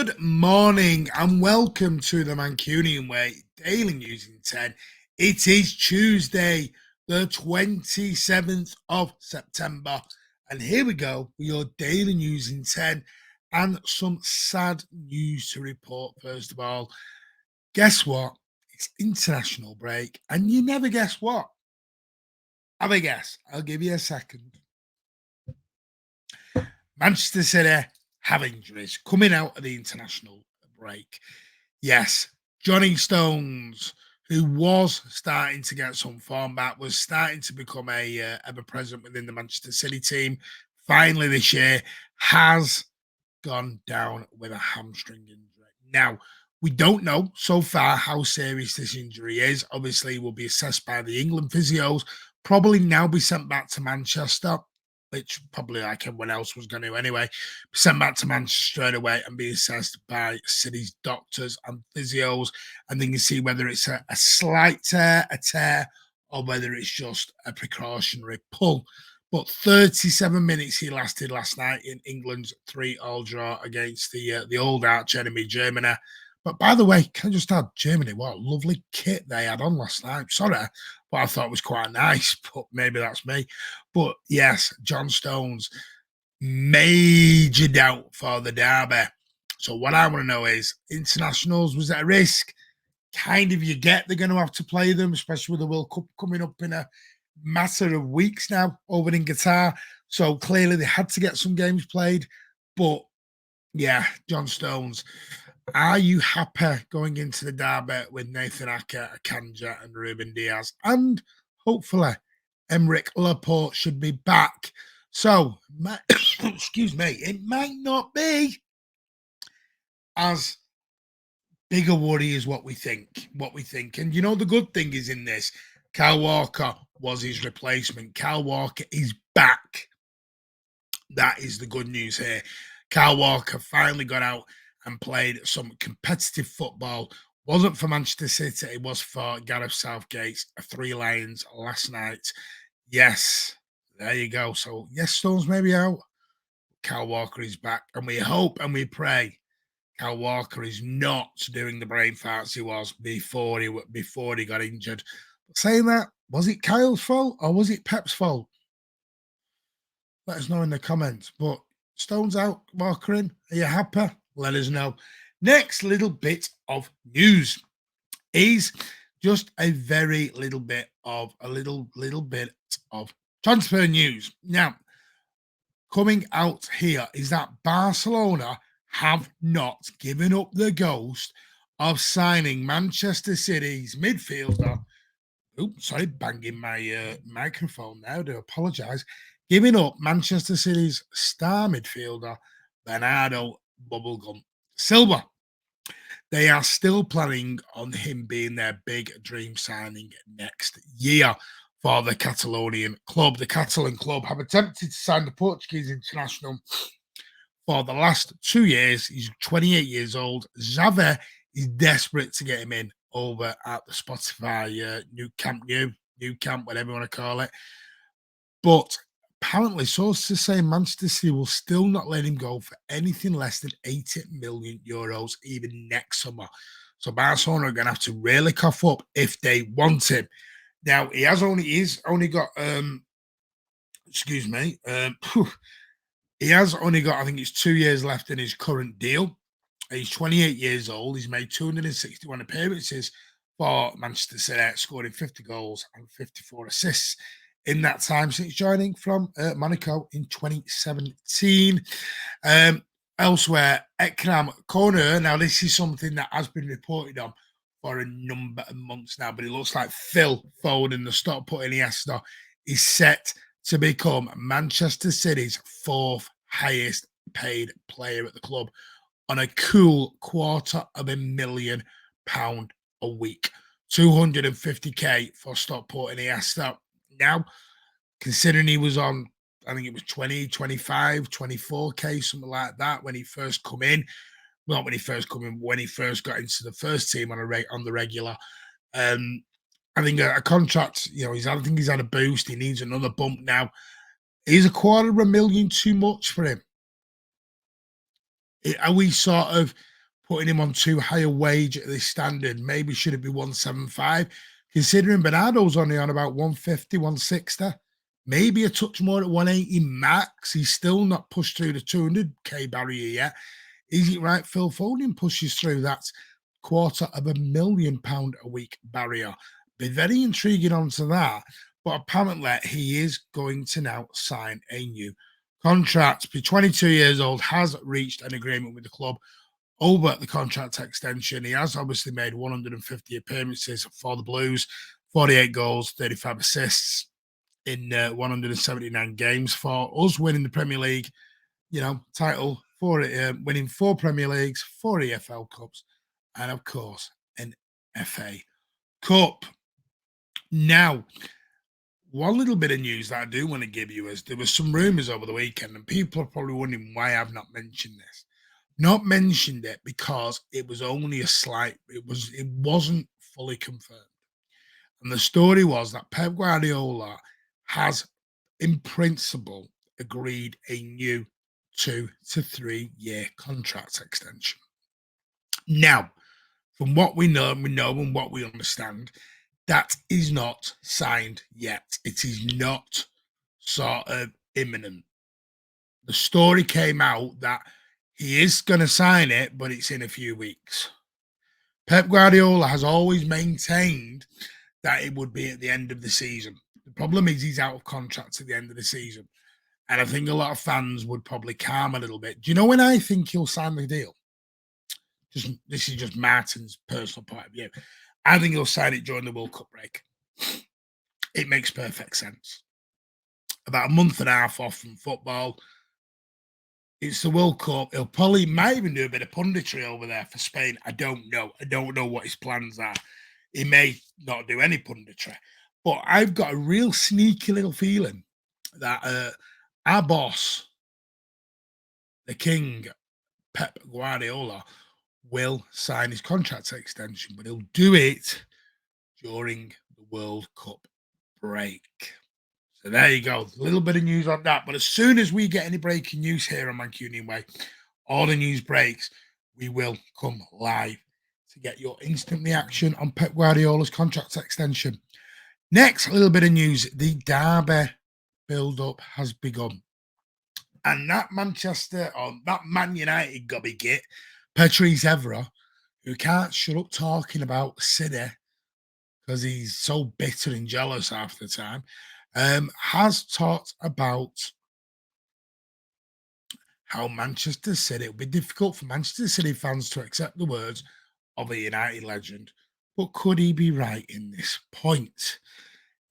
Good morning and welcome to the Mancunian Way Daily News in 10. It is Tuesday, the 27th of September, and here we go with your Daily News in 10 and some sad news to report. First of all, guess what? It's international break, and you never guess what. Have a guess. I'll give you a second. Manchester City have injuries coming out of the international break. Yes, Johnny Stones, who was starting to get some form back, was starting to become a ever-present within the Manchester City team, finally this year has gone down with a hamstring injury. Now, we don't know so far how serious this injury is. Obviously, it will be assessed by the England physios, probably now be sent back to Manchester, which probably like everyone else was going to anyway, be sent back to Manchester straight away and be assessed by City's doctors and physios, and then you see whether it's a slight tear, or whether it's just a precautionary pull. But 37 minutes he lasted last night in England's 3-3 draw against the old arch enemy Germany. But by the way, can I just add, Germany, what a lovely kit they had on last night. Sorry, but I thought it was quite nice, but maybe that's me. But yes, John Stones, major doubt for the derby. So what I want to know is, internationals, was it a risk? Kind of you get they're going to have to play them, especially with the World Cup coming up in a matter of weeks now over in Qatar. So clearly they had to get some games played. But yeah, John Stones, are you happy going into the derby with Nathan Ake, Kanja, and Ruben Diaz? And hopefully, Emerick Laporte should be back. So, excuse me, it might not be as big a worry as what we think. And you know, the good thing is in this, Kyle Walker was his replacement. Kyle Walker is back. That is the good news here. Kyle Walker finally got out and played some competitive football. Wasn't for Manchester City, it was for Gareth Southgate's Three Lions last night. Yes, there you go. So, yes, Stones may be out. Kyle Walker is back, and we hope and we pray Kyle Walker is not doing the brain farts he was before he got injured. But saying that, was it Kyle's fault or was it Pep's fault? Let us know in the comments. But Stones out, Walker in. Are you happy? Let us know. Next little bit of news is just a very little bit of transfer news. Now, coming out here is that Barcelona have not given up the ghost of signing Manchester City's midfielder. Oops, sorry, banging my microphone now. I do apologise. Giving up Manchester City's star midfielder, Bernardo Bubblegum Silva. They are still planning on him being their big dream signing next year for the Catalonian club. The Catalan club have attempted to sign the Portuguese international for the last 2 years. He's 28 years old. Xavi is desperate to get him in over at the Spotify new camp, whatever you want to call it. But apparently, sources say Manchester City will still not let him go for anything less than 80 million euros even next summer. So Barcelona are going to have to really cough up if they want him. Now, he's only got he has only got, I think it's 2 years left in his current deal. He's 28 years old. He's made 261 appearances for Manchester City, scoring 50 goals and 54 assists in that time since joining from Monaco in 2017. Elsewhere, Ekrem Koner. Now, this is something that has been reported on for a number of months now, but it looks like Phil Foden, the stock put Iniesta, is set to become Manchester City's 4th highest paid player at the club on a cool £250,000 a week. 250k for Stockport Iniesta. Now, considering he was on, I think it was 20, 25, 24k, something like that when he first come in. Not when he first come in, when he first got into the first team on the regular. I think a contract, I think he's had a boost. He needs another bump now. Is $250,000 too much for him? Are we sort of putting him on too high a wage at this standard. Maybe should it be 175? Considering Bernardo's only on about 150, 160, maybe a touch more at 180 max. He's still not pushed through the 200k barrier yet. Is it right? Phil Foden pushes through that £250,000 a week barrier. Been very intriguing onto that, but apparently he is going to now sign a new contract. Be 22 years old, has reached an agreement with the club over the contract extension. He has obviously made 150 appearances for the Blues, 48 goals, 35 assists in 179 games for us, winning the Premier League, title for it, winning 4 Premier Leagues, 4 EFL Cups, and of course, an FA Cup. Now, one little bit of news that I do want to give you is there were some rumours over the weekend, and people are probably wondering why I've not mentioned this. Not mentioned it because it was only it wasn't fully confirmed. And the story was that Pep Guardiola has, in principle, agreed a new 2 to 3 year contract extension. Now, from what we know and what we understand, that is not signed yet. It is not sort of imminent. The story came out that he is going to sign it, but it's in a few weeks. Pep Guardiola has always maintained that it would be at the end of the season. The problem is he's out of contract at the end of the season. And I think a lot of fans would probably calm a little bit. Do you know when I think he'll sign the deal? This is just Martin's personal point of view. I think he'll sign it during the World Cup break. It makes perfect sense. About a month and a half off from football. It's the World Cup. Might even do a bit of punditry over there for Spain. I don't know. I don't know what his plans are. He may not do any punditry. But I've got a real sneaky little feeling that our boss, the king, Pep Guardiola, will sign his contract extension, but he'll do it during the World Cup break. So there you go. A little bit of news on that. But as soon as we get any breaking news here on Mancunian Way, all the news breaks, we will come live to get your instant reaction on Pep Guardiola's contract extension. Next, a little bit of news. The Derby build-up has begun. And that Man United gobby git, Patrice Evra, who can't shut up talking about City because he's so bitter and jealous half the time, has talked about how Manchester City, it would be difficult for Manchester City fans to accept the words of a United legend. But could he be right in this point?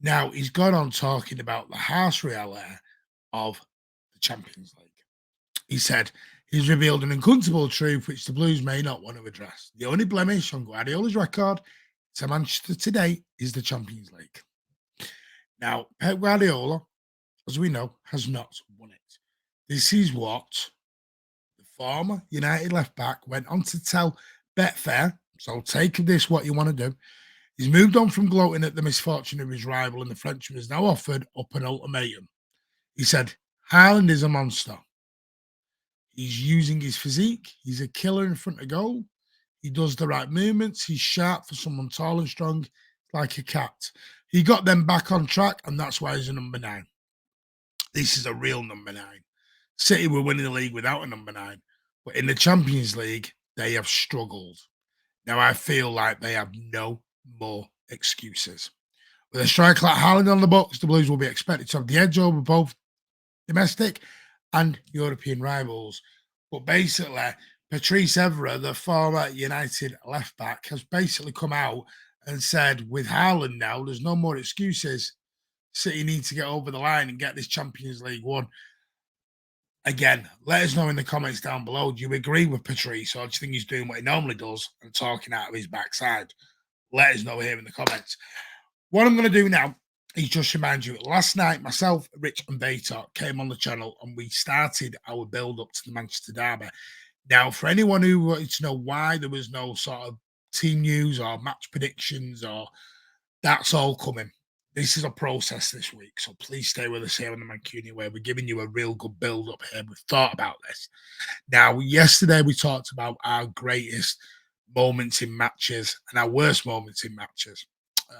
Now, he's gone on talking about the harsh reality of the Champions League. He said he's revealed an uncomfortable truth which the Blues may not want to address. The only blemish on Guardiola's record to Manchester today is the Champions League. Now, Pep Guardiola, as we know, has not won it. This is what the former United left-back went on to tell Betfair, so take of this what you want to do. He's moved on from gloating at the misfortune of his rival, and the Frenchman has now offered up an ultimatum. He said, Haaland is a monster. He's using his physique. He's a killer in front of goal. He does the right movements. He's sharp for someone tall and strong, like a cat. He got them back on track, and that's why he's a number 9. This is a real number 9. City were winning the league without a number 9. But in the Champions League, they have struggled. Now, I feel like they have no more excuses. With a striker like Haaland on the books, the Blues will be expected to have the edge over both domestic and European rivals. But basically, Patrice Evra, the former United left-back, has basically come out and said, with Haaland now, there's no more excuses. City need to get over the line and get this Champions League won. Again, let us know in the comments down below. Do you agree with Patrice, or do you think he's doing what he normally does and talking out of his backside? Let us know here in the comments. What I'm going to do now is just remind you, last night, myself, Rich and Beta came on the channel and we started our build-up to the Manchester Derby. Now, for anyone who wanted to know why there was no sort of team news or match predictions, or that's all coming. this is a process this week, so please stay with us here on the Mancunian way. We're giving you a real good build up here. We've thought about this. Now, yesterday we talked about our greatest moments in matches and our worst moments in matches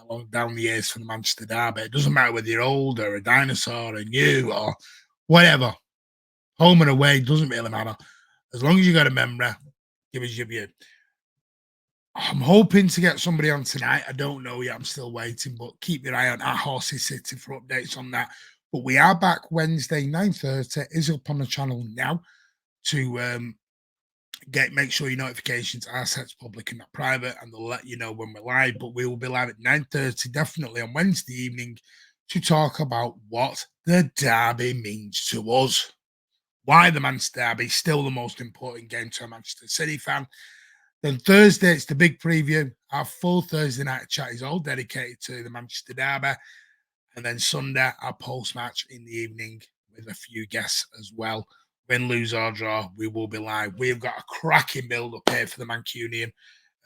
along down the years for the Manchester Derby. It doesn't matter whether you're old or a dinosaur or new or whatever, home and away, doesn't really matter. As long as you got a memory, give us your view. I'm hoping to get somebody on tonight. I don't know yet. I'm still waiting, but keep your eye on our Horses City for updates on that. But we are back Wednesday, 9:30. Is up on the channel now to make sure your notifications are set to public and not private, and they'll let you know when we're live. But we will be live at 9:30, definitely on Wednesday evening, to talk about what the derby means to us. Why the Manchester Derby is still the most important game to a Manchester City fan. Then Thursday, it's the big preview. Our full Thursday night chat is all dedicated to the Manchester Derby. And then Sunday, our post-match in the evening with a few guests as well. Win, lose or draw, we will be live. We've got a cracking build-up here for the Mancunian,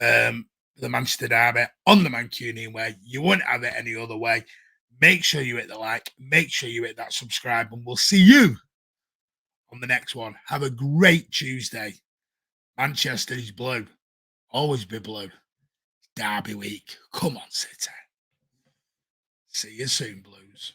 the Manchester Derby on the Mancunian way. You wouldn't have it any other way. Make sure you hit the like. Make sure you hit that subscribe. And we'll see you on the next one. Have a great Tuesday. Manchester is blue. Always be blue. Derby week. Come on, City. See you soon, Blues.